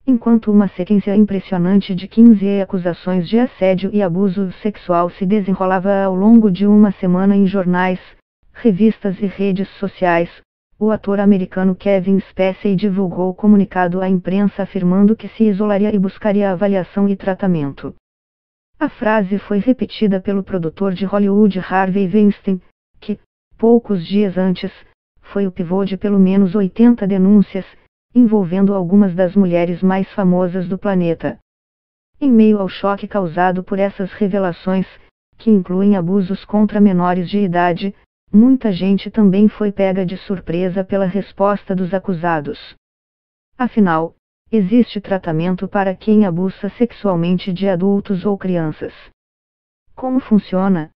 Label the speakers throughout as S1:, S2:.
S1: Enquanto uma sequência impressionante de 15 acusações de assédio e abuso sexual se desenrolava ao longo de uma semana em jornais, revistas e redes sociais, o ator americano Kevin Spacey divulgou comunicado à imprensa afirmando que se isolaria e buscaria avaliação e tratamento. A frase foi repetida pelo produtor de Hollywood Harvey Weinstein, que, poucos dias antes, foi o pivô de pelo menos 80 denúncias, envolvendo algumas das mulheres mais famosas do planeta. Em meio ao choque causado por essas revelações, que incluem abusos contra menores de idade, muita gente também foi pega de surpresa pela resposta dos acusados. Afinal, existe tratamento para quem abusa sexualmente de adultos ou crianças? Como funciona?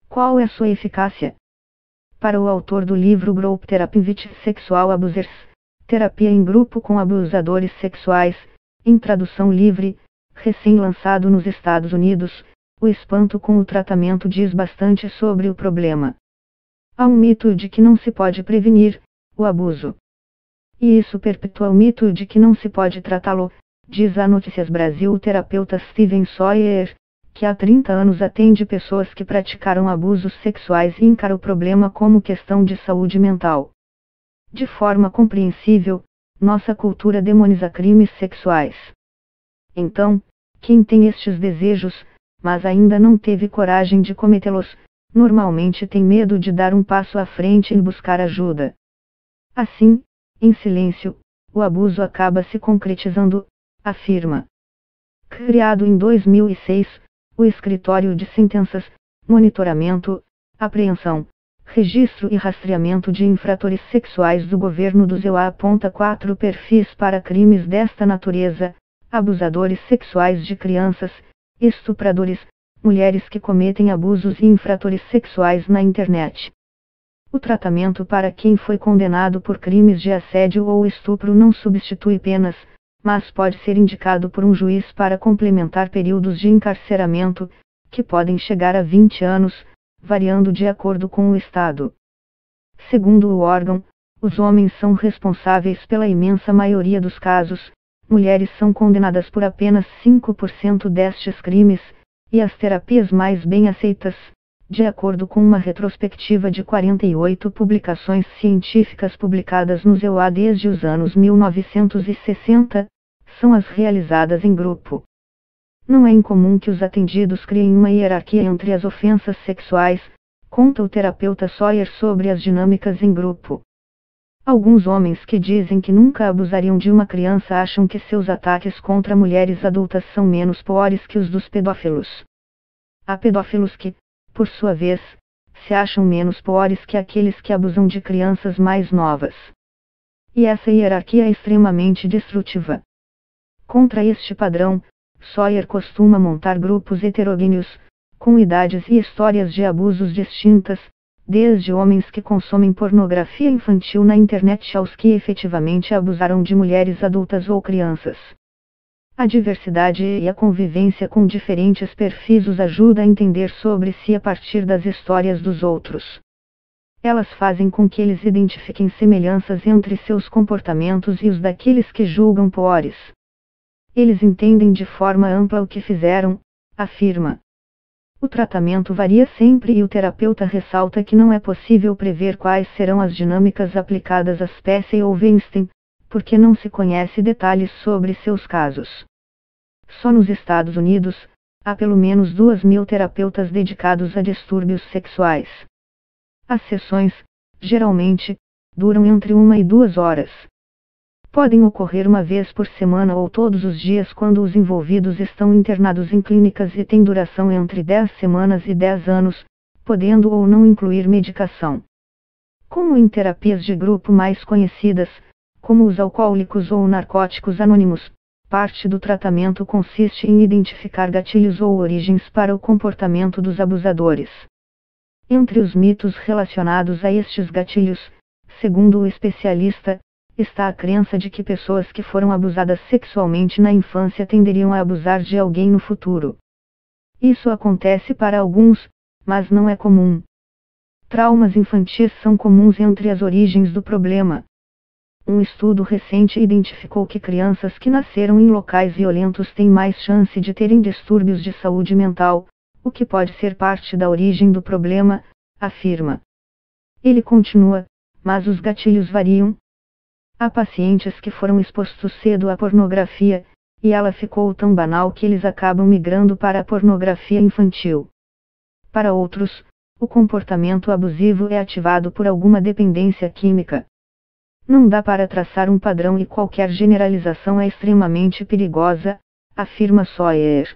S1: Qual é sua eficácia? Para o autor do livro Group Therapy with Sexual Abusers, Terapia em Grupo com Abusadores Sexuais, em tradução livre, recém-lançado nos Estados Unidos, o espanto com o tratamento diz bastante sobre o problema. Há um mito de que não se pode prevenir o abuso. E isso perpetua o mito de que não se pode tratá-lo, diz a Notícias Brasil o terapeuta Steven Sawyer, que há 30 anos atende pessoas que praticaram abusos sexuais e encara o problema como questão de saúde mental. De forma compreensível, nossa cultura demoniza crimes sexuais. Então, quem tem estes desejos, mas ainda não teve coragem de cometê-los, normalmente tem medo de dar um passo à frente e buscar ajuda. Assim, em silêncio, o abuso acaba se concretizando, afirma. Criado em 2006, o Escritório de Sentenças, Monitoramento, Apreensão, Registro e Rastreamento de Infratores Sexuais do Governo do ZEUA aponta 4 perfis para crimes desta natureza: abusadores sexuais de crianças, estupradores, mulheres que cometem abusos e infratores sexuais na internet. O tratamento para quem foi condenado por crimes de assédio ou estupro não substitui penas, mas pode ser indicado por um juiz para complementar períodos de encarceramento, que podem chegar a 20 anos, variando de acordo com o estado. Segundo o órgão, os homens são responsáveis pela imensa maioria dos casos, mulheres são condenadas por apenas 5% destes crimes, e as terapias mais bem aceitas, de acordo com uma retrospectiva de 48 publicações científicas publicadas no ZEUA desde os anos 1960, são as realizadas em grupo. Não é incomum que os atendidos criem uma hierarquia entre as ofensas sexuais, conta o terapeuta Sawyer sobre as dinâmicas em grupo. Alguns homens que dizem que nunca abusariam de uma criança acham que seus ataques contra mulheres adultas são menos piores que os dos pedófilos. Há pedófilos que, por sua vez, se acham menos piores que aqueles que abusam de crianças mais novas. E essa hierarquia é extremamente destrutiva. Contra este padrão, Sawyer costuma montar grupos heterogêneos, com idades e histórias de abusos distintas, desde homens que consomem pornografia infantil na internet aos que efetivamente abusaram de mulheres adultas ou crianças. A diversidade e a convivência com diferentes perfis os ajuda a entender sobre si a partir das histórias dos outros. Elas fazem com que eles identifiquem semelhanças entre seus comportamentos e os daqueles que julgam piores. Eles entendem de forma ampla o que fizeram, afirma. O tratamento varia sempre e o terapeuta ressalta que não é possível prever quais serão as dinâmicas aplicadas a Spacey ou Weinstein, porque não se conhece detalhes sobre seus casos. Só nos Estados Unidos, há pelo menos 2.000 terapeutas dedicados a distúrbios sexuais. As sessões, geralmente, duram entre 1 e 2 horas. Podem ocorrer uma vez por semana ou todos os dias quando os envolvidos estão internados em clínicas e têm duração entre 10 semanas e 10 anos, podendo ou não incluir medicação. Como em terapias de grupo mais conhecidas, como os alcoólicos ou narcóticos anônimos, parte do tratamento consiste em identificar gatilhos ou origens para o comportamento dos abusadores. Entre os mitos relacionados a estes gatilhos, segundo o especialista, está a crença de que pessoas que foram abusadas sexualmente na infância tenderiam a abusar de alguém no futuro. Isso acontece para alguns, mas não é comum. Traumas infantis são comuns entre as origens do problema. Um estudo recente identificou que crianças que nasceram em locais violentos têm mais chance de terem distúrbios de saúde mental, o que pode ser parte da origem do problema, afirma. Ele continua, mas os gatilhos variam. Há pacientes que foram expostos cedo à pornografia, e ela ficou tão banal que eles acabam migrando para a pornografia infantil. Para outros, o comportamento abusivo é ativado por alguma dependência química. Não dá para traçar um padrão e qualquer generalização é extremamente perigosa, afirma Sawyer.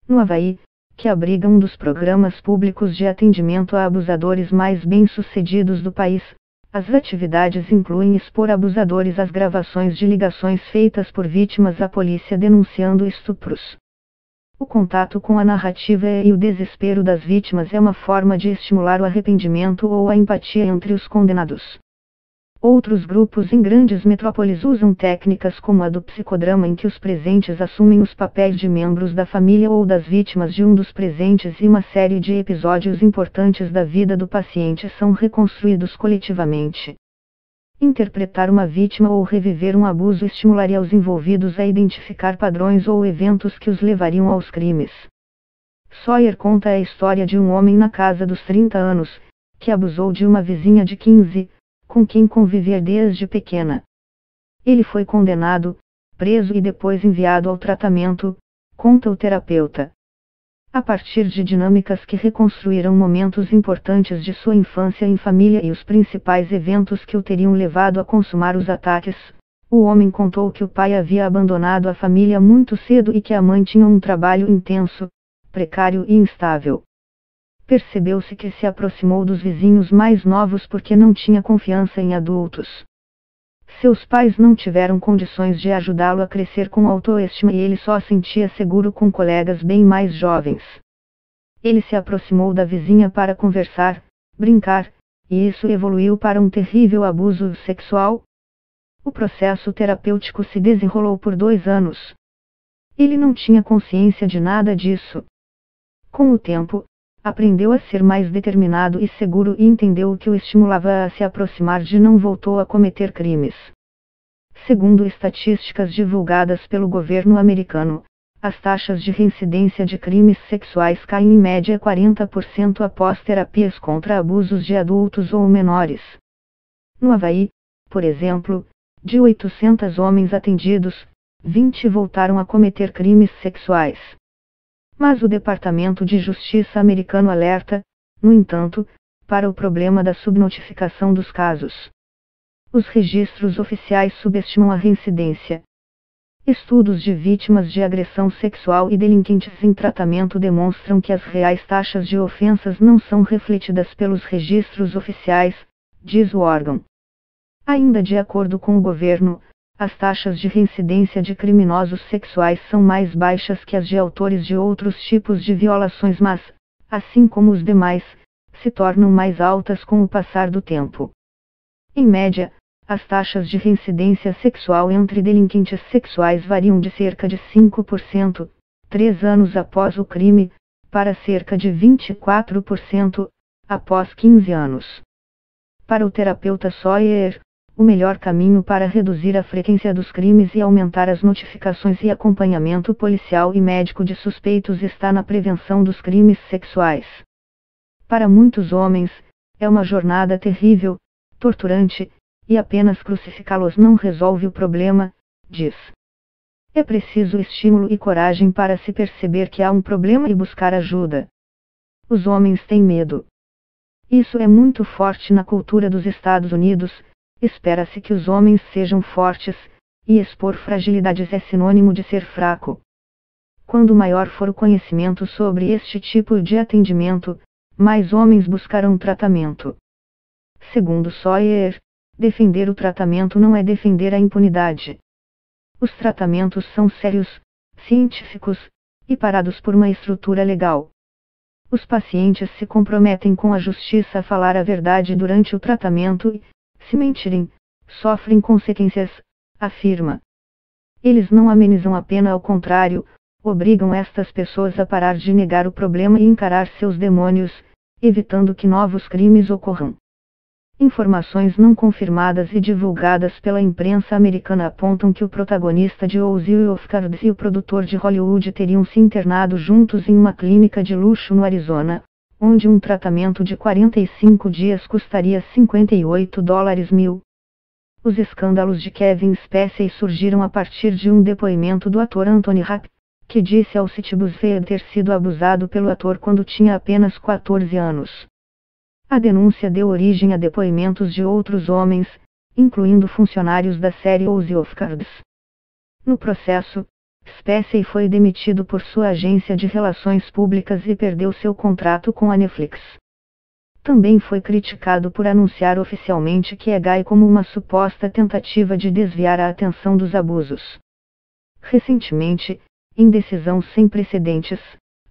S1: No Havaí, que abriga um dos programas públicos de atendimento a abusadores mais bem-sucedidos do país, as atividades incluem expor abusadores às gravações de ligações feitas por vítimas à polícia denunciando estupros. O contato com a narrativa e o desespero das vítimas é uma forma de estimular o arrependimento ou a empatia entre os condenados. Outros grupos em grandes metrópoles usam técnicas como a do psicodrama, em que os presentes assumem os papéis de membros da família ou das vítimas de um dos presentes e uma série de episódios importantes da vida do paciente são reconstruídos coletivamente. Interpretar uma vítima ou reviver um abuso estimularia os envolvidos a identificar padrões ou eventos que os levariam aos crimes. Sawyer conta a história de um homem na casa dos 30 anos, que abusou de uma vizinha de 15, com quem convivia desde pequena. Ele foi condenado, preso e depois enviado ao tratamento, conta o terapeuta. A partir de dinâmicas que reconstruíram momentos importantes de sua infância em família e os principais eventos que o teriam levado a consumar os ataques, o homem contou que o pai havia abandonado a família muito cedo e que a mãe tinha um trabalho intenso, precário e instável. Percebeu-se que se aproximou dos vizinhos mais novos porque não tinha confiança em adultos. Seus pais não tiveram condições de ajudá-lo a crescer com autoestima e ele só sentia seguro com colegas bem mais jovens. Ele se aproximou da vizinha para conversar, brincar, e isso evoluiu para um terrível abuso sexual. O processo terapêutico se desenrolou por 2 anos. Ele não tinha consciência de nada disso. Com o tempo, aprendeu a ser mais determinado e seguro e entendeu o que o estimulava a se aproximar de não voltou a cometer crimes. Segundo estatísticas divulgadas pelo governo americano, as taxas de reincidência de crimes sexuais caem em média 40% após terapias contra abusos de adultos ou menores. No Havaí, por exemplo, de 800 homens atendidos, 20 voltaram a cometer crimes sexuais. Mas o Departamento de Justiça americano alerta, no entanto, para o problema da subnotificação dos casos. Os registros oficiais subestimam a reincidência. Estudos de vítimas de agressão sexual e delinquentes em tratamento demonstram que as reais taxas de ofensas não são refletidas pelos registros oficiais, diz o órgão. Ainda de acordo com o governo, as taxas de reincidência de criminosos sexuais são mais baixas que as de autores de outros tipos de violações, mas, assim como os demais, se tornam mais altas com o passar do tempo. Em média, as taxas de reincidência sexual entre delinquentes sexuais variam de cerca de 5%, 3 anos após o crime, para cerca de 24%, após 15 anos. Para o terapeuta Sawyer, o melhor caminho para reduzir a frequência dos crimes e aumentar as notificações e acompanhamento policial e médico de suspeitos está na prevenção dos crimes sexuais. Para muitos homens, é uma jornada terrível, torturante, e apenas crucificá-los não resolve o problema, diz. É preciso estímulo e coragem para se perceber que há um problema e buscar ajuda. Os homens têm medo. Isso é muito forte na cultura dos Estados Unidos. Espera-se que os homens sejam fortes, e expor fragilidades é sinônimo de ser fraco. Quando maior for o conhecimento sobre este tipo de atendimento, mais homens buscarão tratamento. Segundo Sawyer, defender o tratamento não é defender a impunidade. Os tratamentos são sérios, científicos, e parados por uma estrutura legal. Os pacientes se comprometem com a justiça a falar a verdade durante o tratamento e, se mentirem, sofrem consequências, afirma. Eles não amenizam a pena, ao contrário, obrigam estas pessoas a parar de negar o problema e encarar seus demônios, evitando que novos crimes ocorram. Informações não confirmadas e divulgadas pela imprensa americana apontam que o protagonista de House of Cards e o produtor de Hollywood teriam se internado juntos em uma clínica de luxo no Arizona, onde um tratamento de 45 dias custaria $58.000. Os escândalos de Kevin Spacey surgiram a partir de um depoimento do ator Anthony Rapp, que disse ao City BuzzFeed ter sido abusado pelo ator quando tinha apenas 14 anos. A denúncia deu origem a depoimentos de outros homens, incluindo funcionários da série House of Cards. No processo, Spacey foi demitido por sua agência de relações públicas e perdeu seu contrato com a Netflix. Também foi criticado por anunciar oficialmente que é gay como uma suposta tentativa de desviar a atenção dos abusos. Recentemente, em decisão sem precedentes,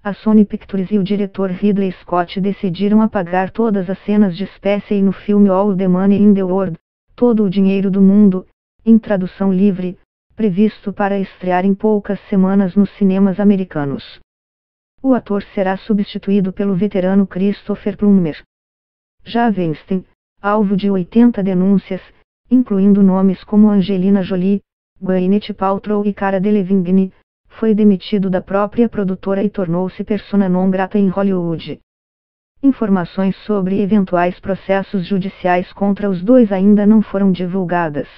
S1: a Sony Pictures e o diretor Ridley Scott decidiram apagar todas as cenas de Spacey no filme All the Money in the World, Todo o Dinheiro do Mundo, em tradução livre, previsto para estrear em poucas semanas nos cinemas americanos. O ator será substituído pelo veterano Christopher Plummer. Já Weinstein, alvo de 80 denúncias, incluindo nomes como Angelina Jolie, Gwyneth Paltrow e Cara Delevingne, foi demitido da própria produtora e tornou-se persona non grata em Hollywood. Informações sobre eventuais processos judiciais contra os dois ainda não foram divulgadas.